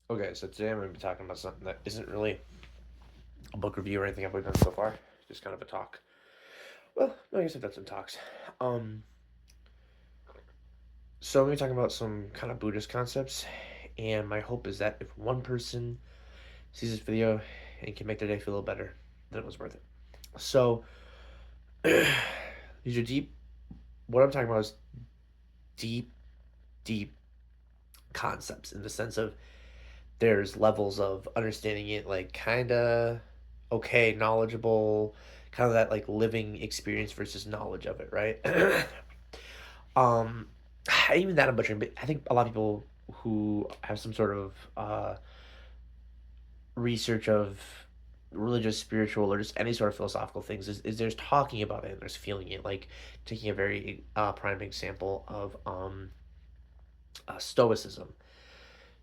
Okay, so today I'm going to be talking about something that isn't really a book review or anything I've done so far. Just kind of a talk. Well, no, I guess I've done some talks. Um, so I'm going to be talking about some kind of Buddhist concepts, and my hope is that if one person sees this video and can make their day feel a little better, then it was worth it. So these are deep. What I'm talking about is deep, deep concepts in the sense of there's levels of understanding it, like kind of okay, knowledgeable, kind of that like living experience versus knowledge of it, right? um, Even that I'm butchering, but I think a lot of people who have some sort of research of religious, spiritual, or just any sort of philosophical things is there's talking about it and there's feeling it. Like taking a very prime example of Stoicism,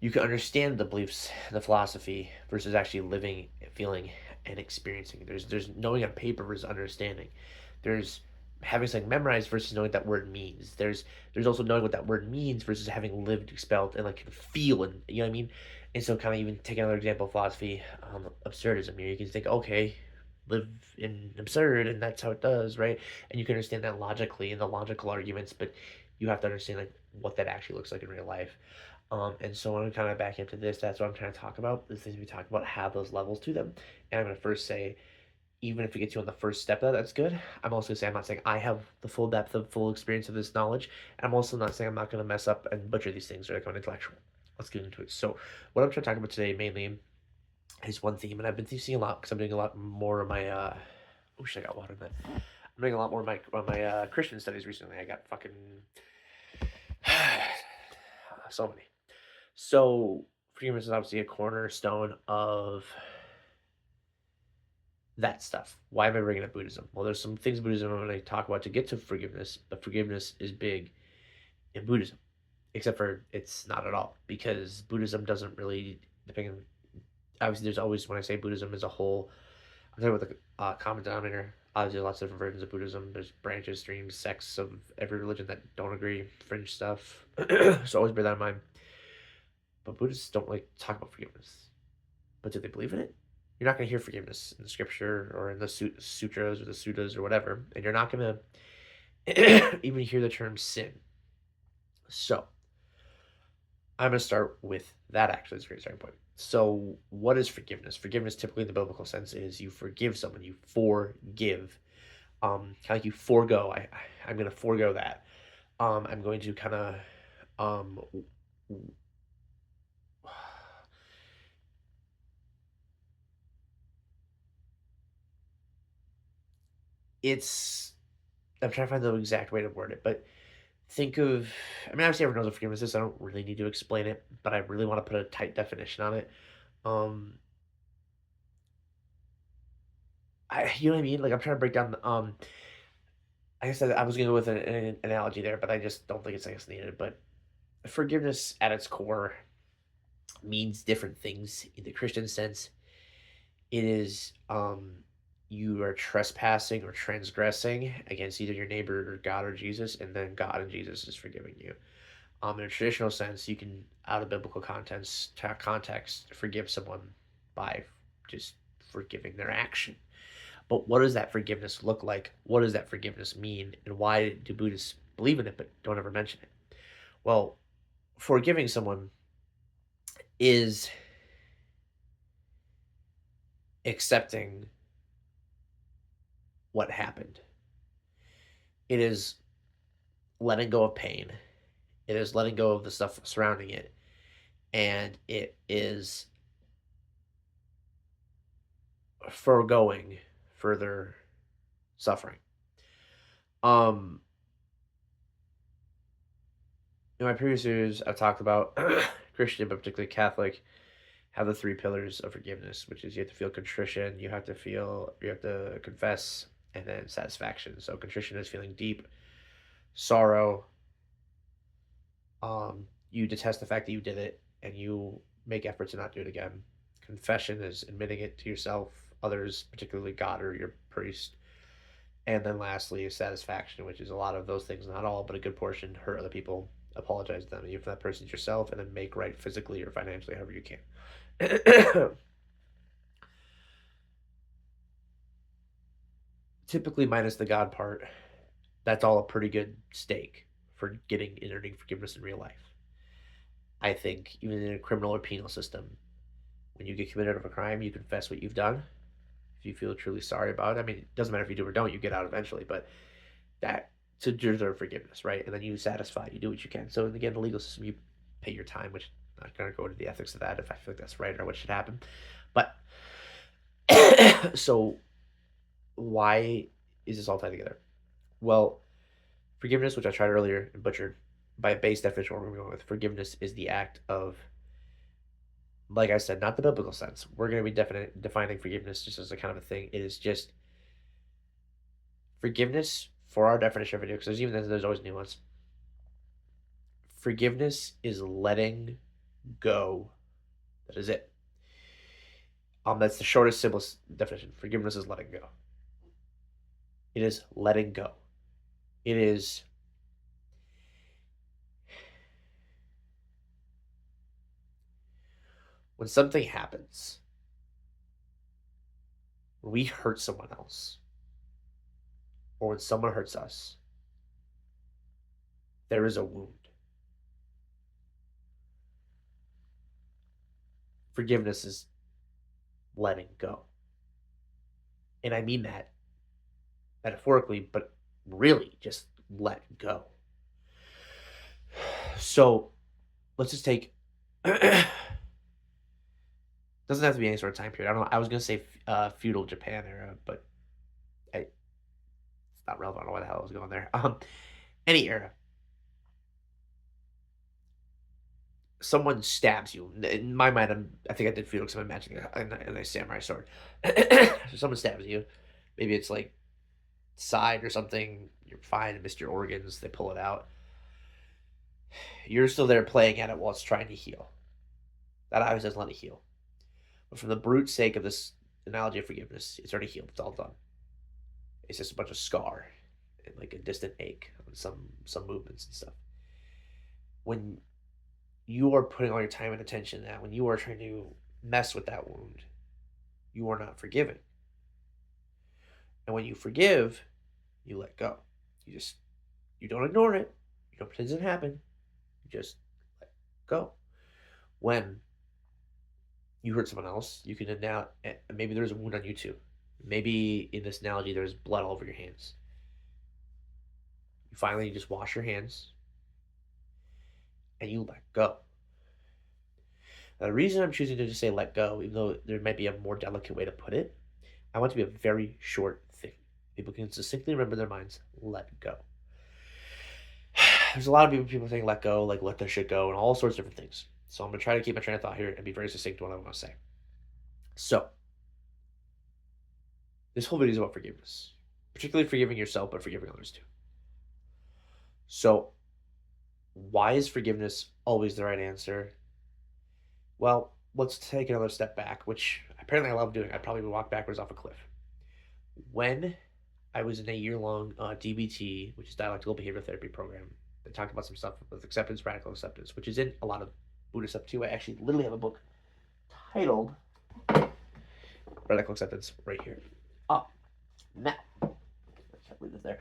you can understand the beliefs, the philosophy, versus actually living, feeling, and experiencing. There's knowing on paper versus understanding. There's having something memorized versus knowing what that word means. There's also knowing what that word means versus having lived, expelled, and like can feel, and you know what I mean. And so, kind of even take another example of philosophy, absurdism. You can think, okay, live in absurd, and that's how it does, right? And you can understand that logically in the logical arguments, but you have to understand like what that actually looks like in real life. And so when I'm kind of back into this, that's what I'm trying to talk about. The things we talk about have those levels to them. And I'm going to first say, even if it gets you on the first step of that, that's good. I'm also saying, I'm not saying I have the full depth of full experience of this knowledge. And I'm also not saying I'm not going to mess up and butcher these things or like I'm intellectual. Let's get into it. So, what I'm trying to talk about today mainly is one theme, and I've been seeing a lot because I'm doing a lot more of my. Oh shit, I got water in that. I'm doing a lot more of my Christian studies recently. I got fucking so many. So forgiveness is obviously a cornerstone of that stuff. Why am I bringing up Buddhism? Well, there's some things Buddhism I'm going to talk about to get to forgiveness, but forgiveness is big in Buddhism, except for it's not at all because Buddhism doesn't really depending. Obviously, there's always when I say Buddhism as a whole, I'm talking about the common denominator. Obviously, lots of different versions of Buddhism. There's branches, streams, sects of every religion that don't agree, fringe stuff. So always bear that in mind. But Buddhists don't like talk about forgiveness. But do they believe in it? You're not going to hear forgiveness in the scripture or in the sutras or the suttas or whatever. And you're not going to even hear the term sin. So I'm going to start with that actually as a great starting point. So, what is forgiveness? Forgiveness, typically in the biblical sense, is you forgive someone, you forgive. Kind of like you forego. I'm going to forego that. I'm going to kind of um, it's I'm trying to find the exact way to word it, but think of I mean, obviously everyone knows what forgiveness is. I don't really need to explain it, but I really want to put a tight definition on it. Um, you know what I mean? Like I'm trying to break down. I guess I was gonna go with an analogy there, but I just don't think it's needed. But forgiveness at its core means different things in the Christian sense. It is you are trespassing or transgressing against either your neighbor or God or Jesus, and then God and Jesus is forgiving you. In a traditional sense, you can, out of biblical context, forgive someone by just forgiving their action. But what does that forgiveness look like? What does that forgiveness mean? And why do Buddhists believe in it but don't ever mention it? Well, forgiving someone is accepting what happened. It is letting go of pain. It is letting go of the stuff surrounding it. And it is foregoing further suffering. Um, in my previous series, I've talked about Christian, but particularly Catholic, have the three pillars of forgiveness, which is you have to feel contrition, you have to confess, and then satisfaction. So contrition is feeling deep sorrow. You detest the fact that you did it, and you make efforts to not do it again. Confession is admitting it to yourself, others, particularly God or your priest. And then lastly, satisfaction, which is a lot of those things, not all, but a good portion, hurt other people apologize to them, even if that person's yourself, and then make right physically or financially, however you can. Typically, minus the God part, that's all a pretty good stake for getting and earning forgiveness in real life. I think even in a criminal or penal system, when you get committed of a crime, you confess what you've done. If you feel truly sorry about it, I mean, it doesn't matter if you do or don't, you get out eventually, but that to deserve forgiveness, right? And then you satisfy, you do what you can. So again, the legal system, you pay your time, which I'm not going to go into the ethics of that if I feel like that's right or what should happen. But so why is this all tied together? Well, forgiveness, which I tried earlier and butchered, by base definition, what we're going with, forgiveness is the act of, like I said, not the biblical sense. We're going to be defining forgiveness just as a kind of a thing. It is just forgiveness for our definition of it, because there's always nuance. Forgiveness is letting go. That is it. That's the shortest, simplest definition. Forgiveness is letting go. It is letting go. It is when something happens, when we hurt someone else, or when someone hurts us, there is a wound. Forgiveness is letting go. And I mean that metaphorically, but really just let go. So let's just take doesn't have to be any sort of time period. I don't know. I was gonna say feudal Japan era, but it's not relevant. I don't know why the hell I was going there. Any era. Someone stabs you. In my mind, I think I did feudal because I'm imagining a samurai sword. So someone stabs you. Maybe it's like side or something. You're fine. Missed your organs. They pull it out. You're still there playing at it while it's trying to heal. That obviously doesn't let it heal. But for the brute sake of this analogy of forgiveness, it's already healed. It's all done. It's just a bunch of scar and like a distant ache on some movements and stuff. When you are putting all your time and attention in that, when you are trying to mess with that wound, you are not forgiving. And when you forgive, you let go. You don't ignore it. You don't pretend it didn't happen. You just let go. When you hurt someone else, you can now, maybe there's a wound on you too. Maybe in this analogy, there's blood all over your hands. You finally just wash your hands and you let go. Now, the reason I'm choosing to just say let go, even though there might be a more delicate way to put it, I want it to be a very short thing. People can succinctly remember in their minds, let go. There's a lot of people saying let go, like let that shit go, and all sorts of different things. So I'm going to try to keep my train of thought here and be very succinct to what I want to say. So, this whole video is about forgiveness, particularly forgiving yourself, but forgiving others too. So, why is forgiveness always the right answer? Well, let's take another step back, which apparently I love doing. I probably would walk backwards off a cliff. When I was in a year-long DBT, which is Dialectical Behavioral Therapy program, they talked about some stuff with acceptance, radical acceptance, which is in a lot of Buddhist stuff too. I actually literally have a book titled Radical Acceptance right here. Oh, now, I can't leave this there.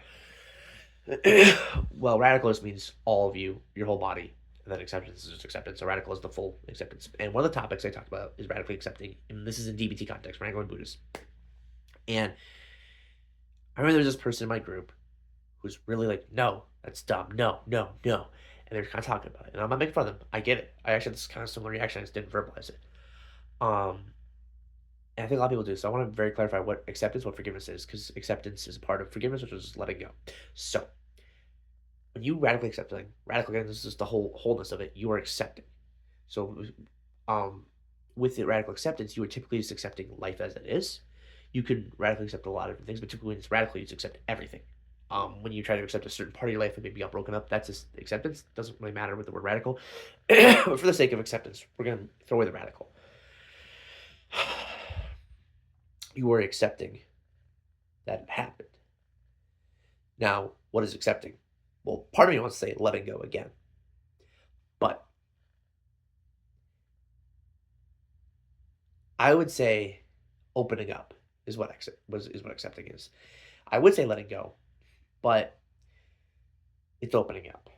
Well, radical just means all of you, your whole body, and then acceptance is just acceptance. So radical is the full acceptance. And one of the topics I talked about is radically accepting, and this is in DBT context, radical and Buddhist. And I remember there's this person in my group who's really like, no, that's dumb. No, no, no. And they're kind of talking about it. And I'm not making fun of them. I get it. I actually had this kind of similar reaction. I just didn't verbalize it. And I think a lot of people do. So I want to very clarify what acceptance, what forgiveness is, because acceptance is a part of forgiveness, which is letting go. So when you radically accept something, radical again, this is the wholeness of it. You are accepting. So, with the radical acceptance, you are typically just accepting life as it is. You can radically accept a lot of different things, but typically when it's radical, you just accept everything. When you try to accept a certain part of your life and maybe got broken up, that's just acceptance. Doesn't really matter with the word radical. But for the sake of acceptance, we're going to throw away the radical. You are accepting that it happened. Now, what is accepting? Well, part of me wants to say letting go again. I would say opening up is what accepting is. I would say letting go, but it's opening up.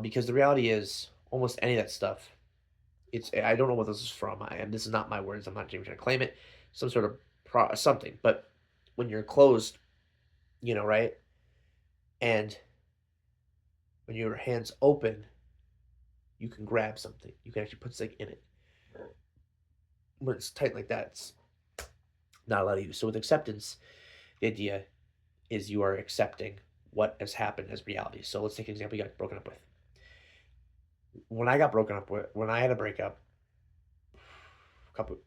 Because the reality is almost any of that stuff. I don't know what this is from. And this is not my words. I'm not even trying to claim it. Some sort of something. But when you're closed, right, and when your hands open, you can grab something. You can actually put something in it. When it's tight like that, it's not allowed to use. So with acceptance, the idea is you are accepting what has happened as reality. So let's take an example you got broken up with. When I got broken up with, when I had a breakup,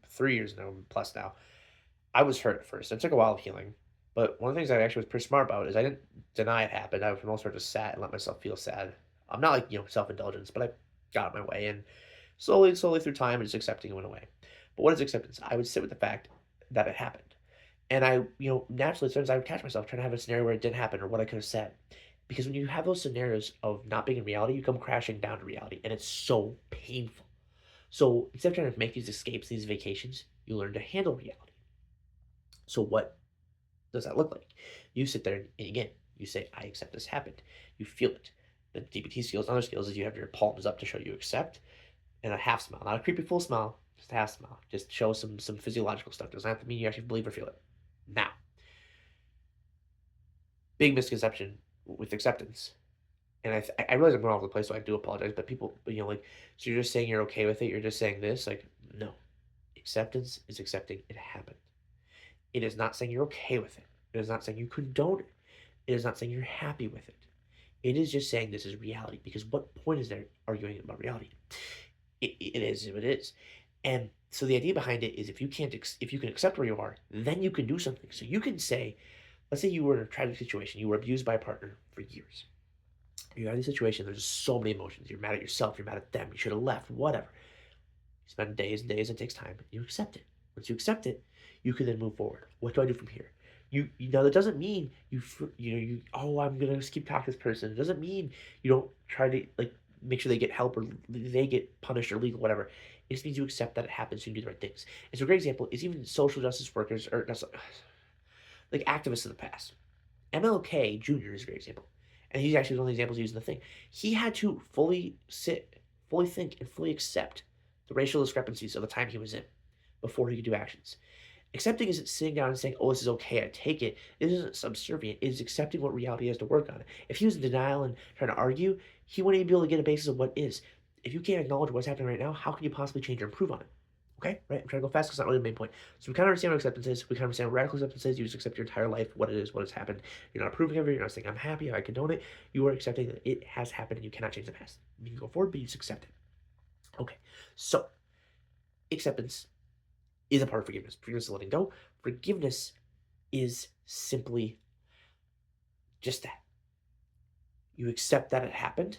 3 years now plus now, I was hurt at first. It took a while of healing. But one of the things I actually was pretty smart about is I didn't deny it happened. I, for the most part, just sat and let myself feel sad. I'm not like, self-indulgence, but I got my way. And slowly through time, just accepting it went away. But what is acceptance? I would sit with the fact that it happened. And I, naturally, sometimes I would catch myself trying to have a scenario where it didn't happen or what I could have said. Because when you have those scenarios of not being in reality, you come crashing down to reality. And it's so painful. So instead of trying to make these escapes, these vacations, you learn to handle reality. So what does that look like? You sit there and again, you say, I accept this happened. You feel it. The DBT skills, other skills is you have your palms up to show you accept and a half smile. Not a creepy full smile, just a half smile. Just show some physiological stuff. Doesn't have to mean you actually believe or feel it. Now, big misconception with acceptance. And I realize I'm going all over the place, so I do apologize. But people, so you're just saying you're okay with it. You're just saying this. Like, no. Acceptance is accepting it happened. It is not saying you're okay with it. It is not saying you condone it. It is not saying you're happy with it. It is just saying this is reality. Because what point is there arguing about reality? It is what it is. And so the idea behind it is if you can accept where you are, then you can do something. So you can say, let's say you were in a tragic situation. You were abused by a partner for years. You're in a situation. There's so many emotions. You're mad at yourself. You're mad at them. You should have left. Whatever. You spend days and days. It takes time. You accept it. Once you accept it, you can then move forward. What do I do from here? You know that doesn't mean I'm gonna just keep talking to this person. It doesn't mean you don't try to make sure they get help or they get punished or legal whatever. It just means you accept that it happens. So you do the right things. And so a great example is even social justice workers or like activists in the past. MLK Jr. is a great example, and he's actually one of the examples using the thing. He had to fully think, and fully accept the racial discrepancies of the time he was in before he could do actions. Accepting isn't sitting down and saying, oh, this is okay, I take it. It isn't subservient. It is accepting what reality has to work on. If he was in denial and trying to argue, he wouldn't even be able to get a basis of what is. If you can't acknowledge what's happening right now, how can you possibly change or improve on it? Okay? Right? I'm trying to go fast because it's not really the main point. So we kind of understand what acceptance is. We kind of understand what radical acceptance is. You just accept your entire life, what it is, what has happened. You're not approving of it. You're not saying, I'm happy, I condone it. You are accepting that it has happened and you cannot change the past. You can go forward, but you just accept it. Okay. So, acceptance is a part of forgiveness. Forgiveness is letting go. Forgiveness is simply just that. You accept that it happened,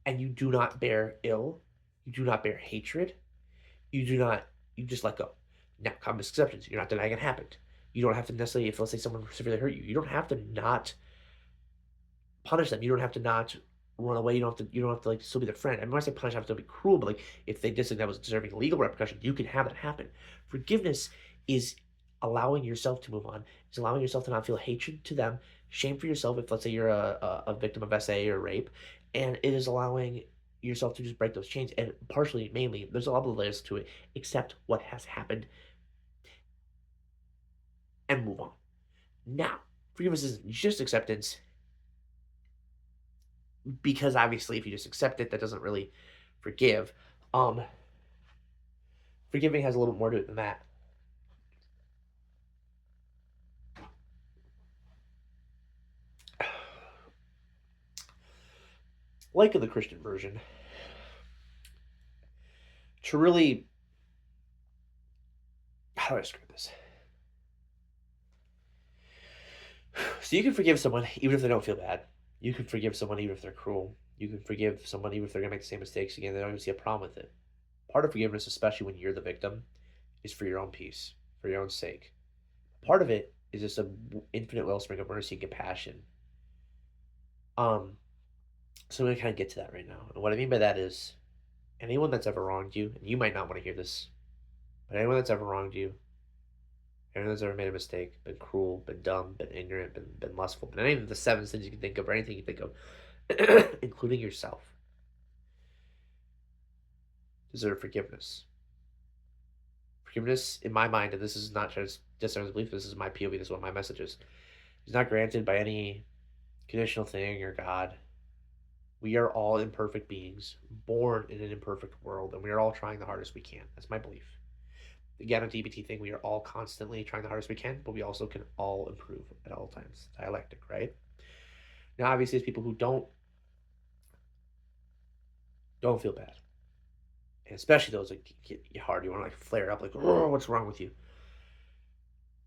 and you do not bear ill. You do not bear hatred. You just let go. Now, common misconceptions. You're not denying it happened. You don't have to necessarily, if let's say someone severely hurt you, you don't have to not punish them. You don't have to not run away. You don't have to like still be their friend. I mean, when I say punish, I have to be cruel, but like if they did something that was deserving legal repercussion, you can have that happen. Forgiveness is allowing yourself to move on. It's allowing yourself to not feel hatred to them, shame for yourself if let's say you're a victim of SA or rape, and it is allowing yourself to just break those chains. And partially, mainly, there's a lot of layers to it. Accept what has happened and move on. Now, forgiveness isn't just acceptance because obviously if you just accept it, that doesn't really forgive. Forgiving has a little bit more to it than that. Like in the Christian version, to really, how do I describe this? So you can forgive someone even if they don't feel bad. You can forgive someone even if they're cruel. You can forgive someone even if they're going to make the same mistakes again. They don't even see a problem with it. Part of forgiveness, especially when you're the victim, is for your own peace, for your own sake. Part of it is just an infinite wellspring of mercy and compassion. So I'm going to kind of get to that right now. And what I mean by that is anyone that's ever wronged you, and you might not want to hear this, but anyone that's ever wronged you, anyone that's ever made a mistake, been cruel, been dumb, been ignorant, been lustful, been any of the seven sins you can think of, or anything you think of, including yourself, deserve forgiveness. Forgiveness, in my mind, and this is not just Discern's belief, this is my POV, this is one of my messages, is not granted by any conditional thing or God. We are all imperfect beings, born in an imperfect world, and we are all trying the hardest we can. That's my belief. Again, a DBT thing, we are all constantly trying the hardest we can, but we also can all improve at all times. Dialectic, right? Now, obviously, there's people who don't feel bad, and especially those that get you hard. You want to like flare up, like, oh, what's wrong with you?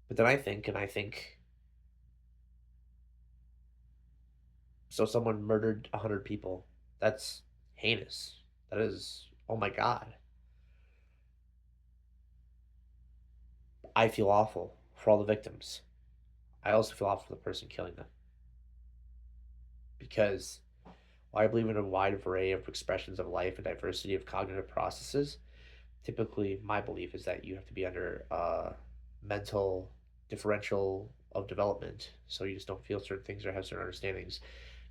But then I think, so someone murdered 100 people. That's heinous. That is, oh my God. I feel awful for all the victims. I also feel awful for the person killing them because while I believe in a wide array of expressions of life and diversity of cognitive processes, typically my belief is that you have to be under mental differential of development, so you just don't feel certain things or have certain understandings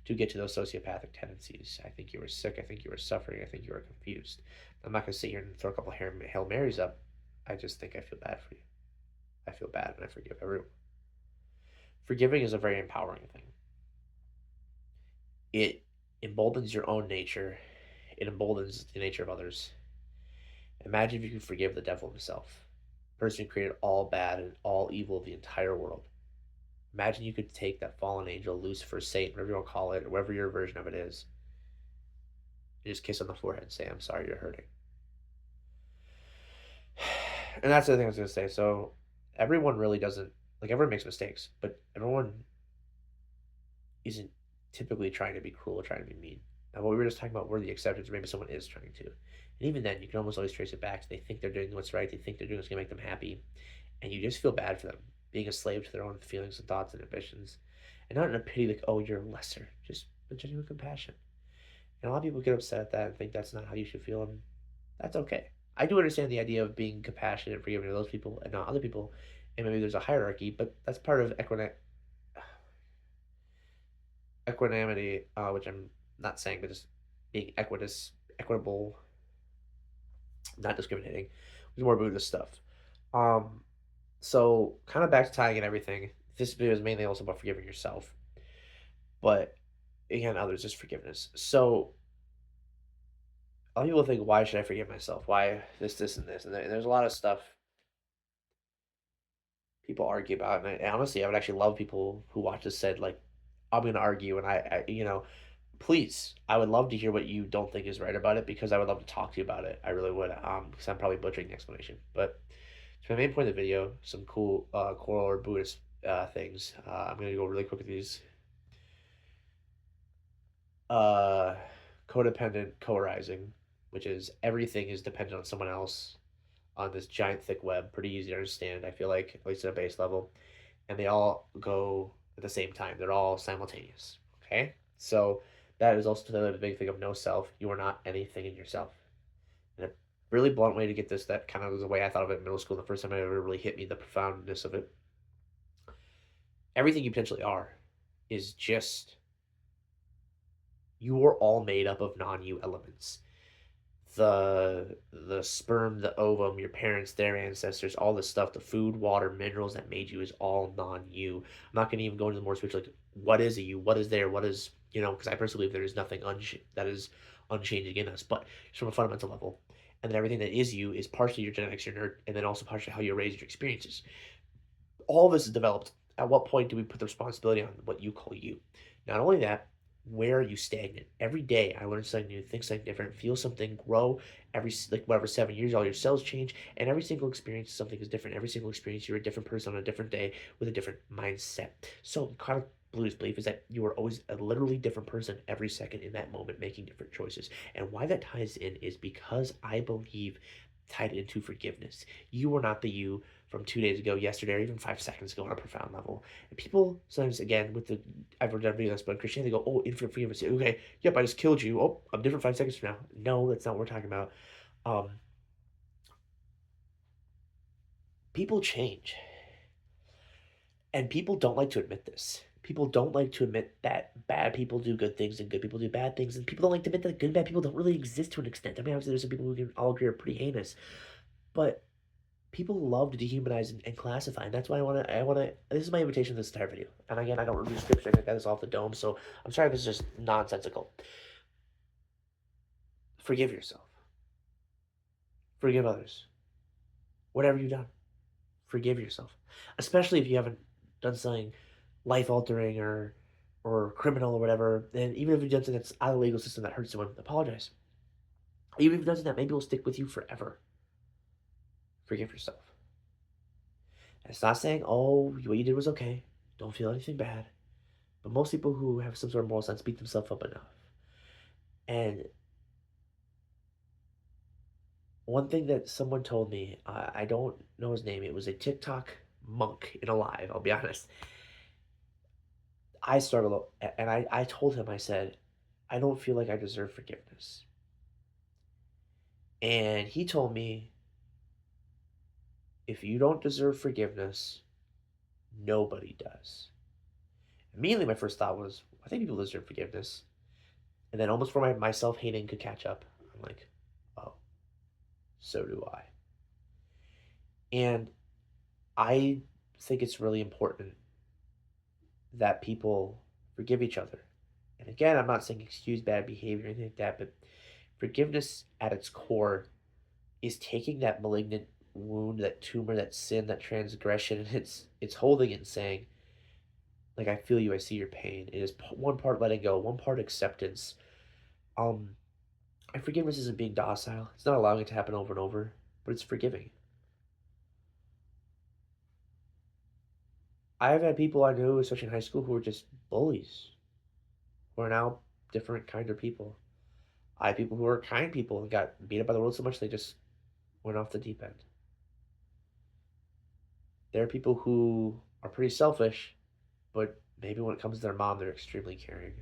to get to those sociopathic tendencies. I think you were sick. I think you were suffering. I think you were confused. I'm not going to sit here and throw a couple of Hail Marys up. I just think I feel bad for you. I feel bad and I forgive everyone. Forgiving is a very empowering thing. It emboldens your own nature, it emboldens the nature of others. Imagine if you could forgive the devil himself, the person who created all bad and all evil of the entire world. Imagine you could take that fallen angel, Lucifer, Satan, whatever you want to call it, or whatever your version of it is, and just kiss on the forehead and say, I'm sorry you're hurting. And that's the other thing I was going to say. So, everyone really doesn't, like, everyone makes mistakes, but everyone isn't typically trying to be cruel or trying to be mean. Now, what we were just talking about were the exceptions, maybe someone is trying to. And even then, you can almost always trace it back to they think they're doing what's right, they think they're doing what's going to make them happy, and you just feel bad for them, being a slave to their own feelings and thoughts and ambitions. And not in a pity, like, oh, you're lesser, just a genuine compassion. And a lot of people get upset at that and think that's not how you should feel, and that's okay. I do understand the idea of being compassionate and forgiving to those people and not other people, and maybe there's a hierarchy, but that's part of equanimity, which I'm not saying, but just being equitable, not discriminating, which is more Buddhist stuff. Um, so kind of back to tying in everything. This video is mainly also about forgiving yourself, but again, others just forgiveness. So a lot of people think, why should I forgive myself? Why this, and this, and there's a lot of stuff people argue about, and honestly, I would actually love people who watch this said like, I'm going to argue, and please, I would love to hear what you don't think is right about it because I would love to talk to you about it. I really would, because I'm probably butchering the explanation. But to my main point of the video, some cool core or Buddhist things. I'm going to go really quick with these. Uh, Codependent co-arising, which is everything is dependent on someone else on this giant thick web. Pretty easy to understand, I feel like, at least at a base level. And they all go at the same time. They're all simultaneous. Okay? So that is also the big thing of no self. You are not anything in yourself. And a really blunt way to get this, that kind of was the way I thought of it in middle school. The first time it ever really hit me, the profoundness of it. Everything you potentially are is just, you are all made up of non-you elements. The sperm, the ovum, your parents, their ancestors, all this stuff, the food, water, minerals that made you is all non-you. I'm not going to even go into the more spiritual, like what is a you, what is there, what is, because I personally believe there is nothing that is unchanging in us, but just from a fundamental level. And then everything that is you is partially your genetics, your nerd, and then also partially how you're raised, your experiences. All this is developed. At what point do we put the responsibility on what you call you? Not only that, where are you stagnant? Every day I learn something new, think something different, feel something, grow. Every like whatever 7 years, all your cells change, and every single experience something is different. Every single experience, you're a different person on a different day with a different mindset. So kind of Blue's belief is that you are always a literally different person every second in that moment, making different choices. And why that ties in is because I believe tied into forgiveness. You are not the you from 2 days ago, yesterday, or even 5 seconds ago on a profound level. And people sometimes, again, with the I've read videos about Christianity, they go, "Oh, infinite forgiveness. Okay, yep, I just killed you. Oh, I'm different 5 seconds from now." No, that's not what we're talking about. Um, People change, and people don't like to admit this. People don't like to admit that bad people do good things and good people do bad things, and people don't like to admit that good and bad people don't really exist to an extent. I mean, obviously, there's some people who can all agree are pretty heinous, but people love to dehumanize and classify, and that's why I wanna this is my invitation to this entire video. And again, I don't review scripture, I got this off the dome, so I'm sorry if it's just nonsensical. Forgive yourself. Forgive others. Whatever you've done, forgive yourself. Especially if you haven't done something life altering or criminal or whatever, and even if you've done something that's out of the legal system that hurts someone, apologize. Even if you've done something that maybe will stick with you forever, forgive yourself. And it's not saying, oh, what you did was okay. Don't feel anything bad. But most people who have some sort of moral sense beat themselves up enough. And one thing that someone told me, I don't know his name, it was a TikTok monk in a live, I'll be honest. I struggle, and I told him, I said, I don't feel like I deserve forgiveness. And he told me, if you don't deserve forgiveness, nobody does. Immediately, my first thought was, I think people deserve forgiveness. And then almost before my self hating could catch up, I'm like, oh, so do I. And I think it's really important that people forgive each other. And again, I'm not saying excuse bad behavior or anything like that, but forgiveness at its core is taking that malignant wound, that tumor, that sin, that transgression, and it's holding it and saying, like, I feel you, I see your pain. It is one part letting go, one part acceptance. Um, and forgiveness isn't being docile. It's not allowing it to happen over and over, but it's forgiving. I've had people I knew, especially in high school, who were just bullies, who are now different, kinder people. I had people who were kind people and got beat up by the world so much they just went off the deep end. There are people who are pretty selfish, but maybe when it comes to their mom, they're extremely caring.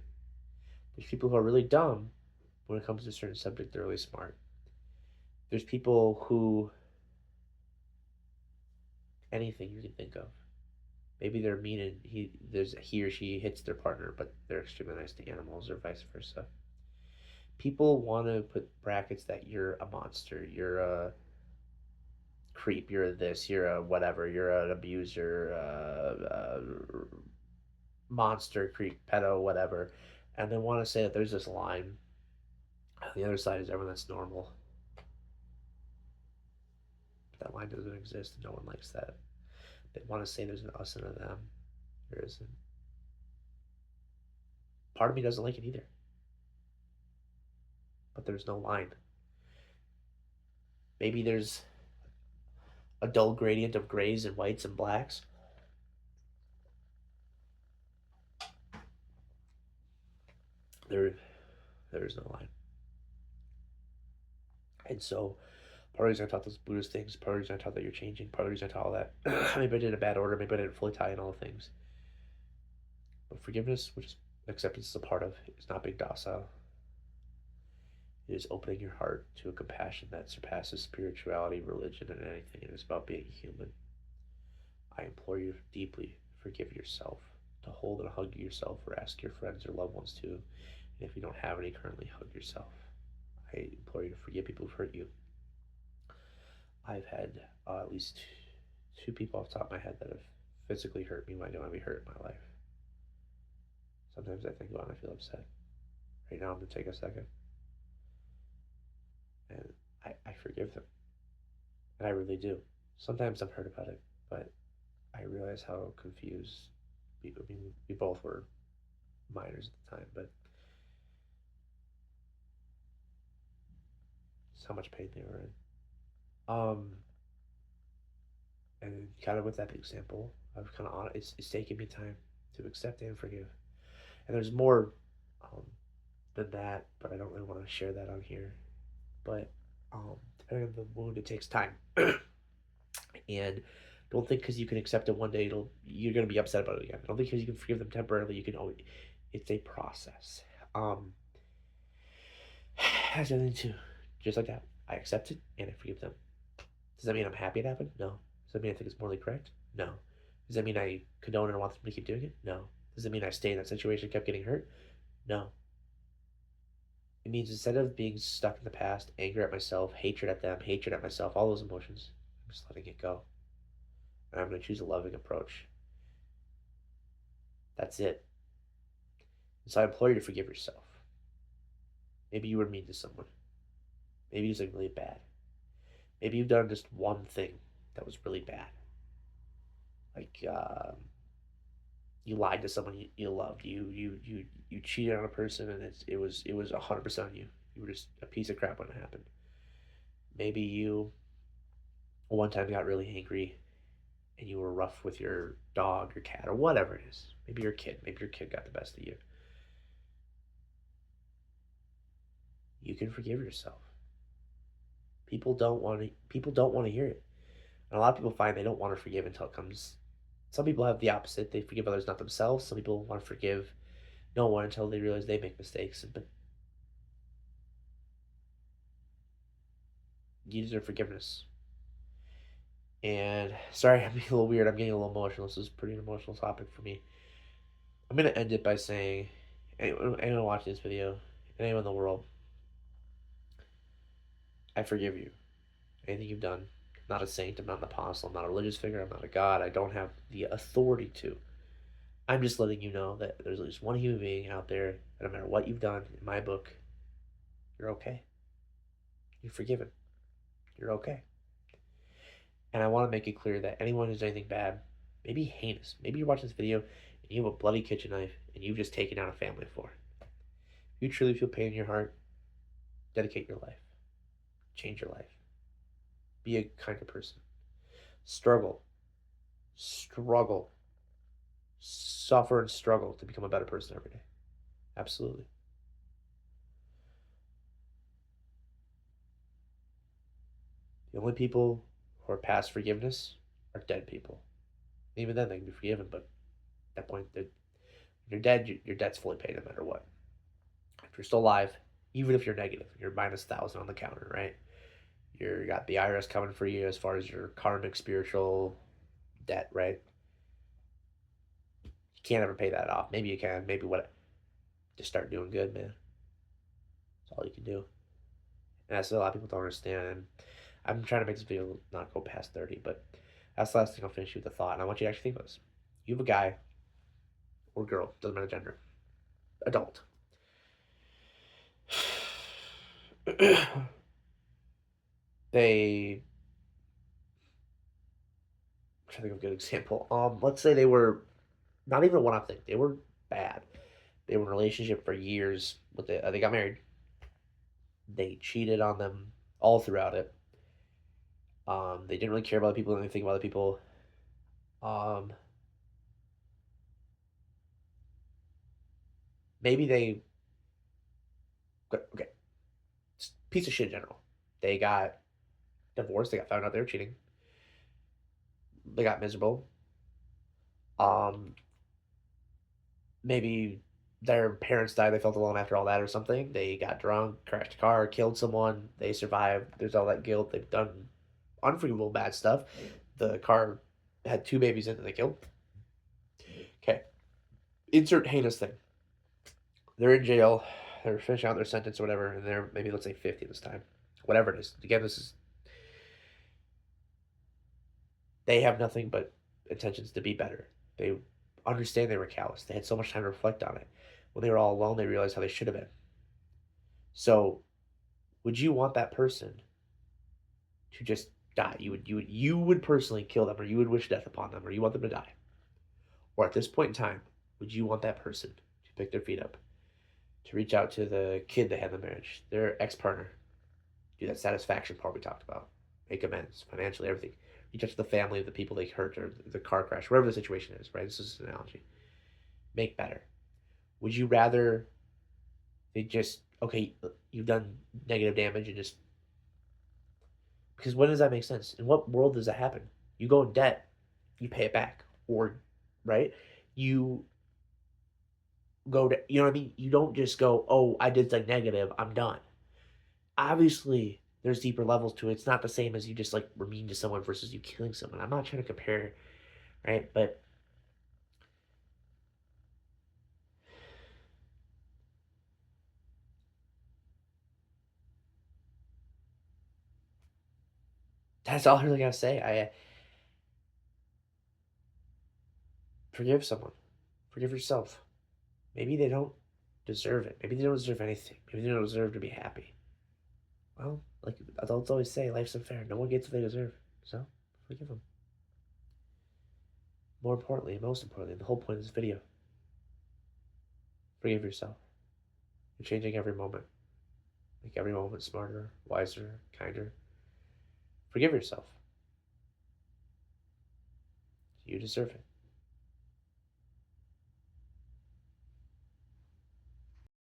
There's people who are really dumb. When it comes to a certain subject, they're really smart. There's people who, anything you can think of. Maybe they're mean and he or she hits their partner, but they're extremely nice to animals or vice versa. People want to put brackets that you're a monster, you're a creep, you're a this, you're a whatever, you're an abuser, monster, creep, pedo, whatever, and they want to say that there's this line. On the other side is everyone that's normal. But that line doesn't exist, and no one likes that. They want to say there's an us and a them. There isn't. Part of me doesn't like it either, but there's no line. Maybe there's a dull gradient of grays and whites and blacks. There, there is no line. And so, part of the reason I taught those Buddhist things, part of the reason I taught that you're changing, part of the reason I taught all that, maybe I did it in a bad order, maybe I didn't fully tie in all the things. But forgiveness, which is acceptance is a part of, is not being docile. It is opening your heart to a compassion that surpasses spirituality, religion, and anything. It is about being human. I implore you deeply, forgive yourself, to hold and hug yourself, or ask your friends or loved ones to. And if you don't have any currently, hug yourself. I implore you to forgive people who've hurt you. I've had at least two people off the top of my head that have physically hurt me when I don't want to be hurt in my life. Sometimes I think about it and I feel upset. Right now, I'm going to take a second and I forgive them. And I really do. Sometimes I'm hurt about it, but I realize how confused we both were minors at the time, but just how much pain they were in. And kind of with that example, I've kind of on it's taken me time to accept and forgive. And there's more um, than that, but I don't really want to share that on here. But Depending on the wound, it takes time. And don't think because you can accept it one day, you're gonna be upset about it again. Don't think because you can forgive them temporarily, you can always. It's a process. Um, has nothing to, just like that. I accept it and I forgive them. Does that mean I'm happy it happened? No. Does that mean I think it's morally correct? No. Does that mean I condone and want them to keep doing it? No. Does it mean I stay in that situation and kept getting hurt? No. It means instead of being stuck in the past, anger at myself, hatred at them, hatred at myself, all those emotions, I'm just letting it go. And I'm going to choose a loving approach. That's it. And so I implore you to forgive yourself. Maybe you were mean to someone. Maybe you did something really bad. Maybe you've done just one thing that was really bad. Like, you lied to someone you loved. You cheated on a person, and it was 100% on you. You were just a piece of crap when it happened. Maybe you one time got really angry, and you were rough with your dog, your cat, or whatever it is. Maybe your kid. Maybe your kid got the best of you. You can forgive yourself. People don't want to hear it. And a lot of people find they don't want to forgive until it comes. Some people have the opposite. They forgive others, not themselves. Some people want to forgive no one until they realize they make mistakes. But you deserve forgiveness. And sorry, I'm being a little weird. I'm getting a little emotional. This is a pretty emotional topic for me. I'm gonna end it by saying, anyone watching this video, anyone in the world, I forgive you. Anything you've done. I'm not a saint. I'm not an apostle. I'm not a religious figure. I'm not a god. I don't have the authority to. I'm just letting you know that there's at least one human being out there that no matter what you've done in my book, you're okay. You're forgiven. You're okay. And I want to make it clear that anyone who's done anything bad, maybe heinous, maybe you're watching this video and you have a bloody kitchen knife and you've just taken out a family for it. If you truly feel pain in your heart, dedicate your life. Change your life. Be a kinder person. Struggle. Struggle. Suffer and struggle to become a better person every day. Absolutely. The only people who are past forgiveness are dead people. Even then, they can be forgiven, but at that point, you're dead. Your debt's fully paid no matter what. If you're still alive, even if you're negative, you're minus 1,000 on the counter, right? You got the IRS coming for you as far as your karmic spiritual debt, right? You can't ever pay that off. Maybe you can. Maybe what? Just start doing good, man. That's all you can do. And that's what a lot of people don't understand. And I'm trying to make this video not go past 30, but that's the last thing I'll finish with a thought. And I want you to actually think about this. You have a guy or girl, doesn't matter gender, adult. They, I'm trying to think of a good example. Let's say they were not even a one-off thing. They were bad. They were in a relationship for years, but they got married. They cheated on them all throughout it. They didn't really care about other people, didn't think about other people. Um, Maybe they, okay, piece of shit in general. They got divorced. They got found out they were cheating. They got miserable. Um, Maybe their parents died. They felt alone after all that or something. They got drunk, crashed a car, killed someone. They survived. There's all that guilt. They've done unforgivable bad stuff. The car had two babies in it and they killed. Okay. Insert heinous thing. They're in jail. They're finishing out their sentence or whatever, and they're maybe, let's say, 50 this time. Whatever it is. Again, they have nothing but intentions to be better. They understand they were callous. They had so much time to reflect on it. When they were all alone, they realized how they should have been. So, would you want that person to just die? You would personally kill them, or you would wish death upon them, or you want them to die? Or at this point in time, would you want that person to pick their feet up, to reach out to the kid they had in the marriage, their ex-partner, do that satisfaction part we talked about, make amends financially, everything, reach out to the family of the people they hurt or the car crash, whatever the situation is, right? This is an analogy. Make better. Would you rather they just, okay, you've done negative damage and just Because when does that make sense? In what world does that happen? You go in debt, you pay it back, or right? You go to, you know what I mean? You don't just go, oh, I did something negative, I'm done. Obviously, there's deeper levels to it. It's not the same as you just like were mean to someone versus you killing someone. I'm not trying to compare, right? But that's all I really gotta say. I forgive someone, forgive yourself. Maybe they don't deserve it. Maybe they don't deserve anything. Maybe they don't deserve to be happy. Well, like adults always say, life's unfair. No one gets what they deserve. So forgive them. More importantly, most importantly, the whole point of this video, forgive yourself. You're changing every moment. Make every moment smarter, wiser, kinder. Forgive yourself. You deserve it.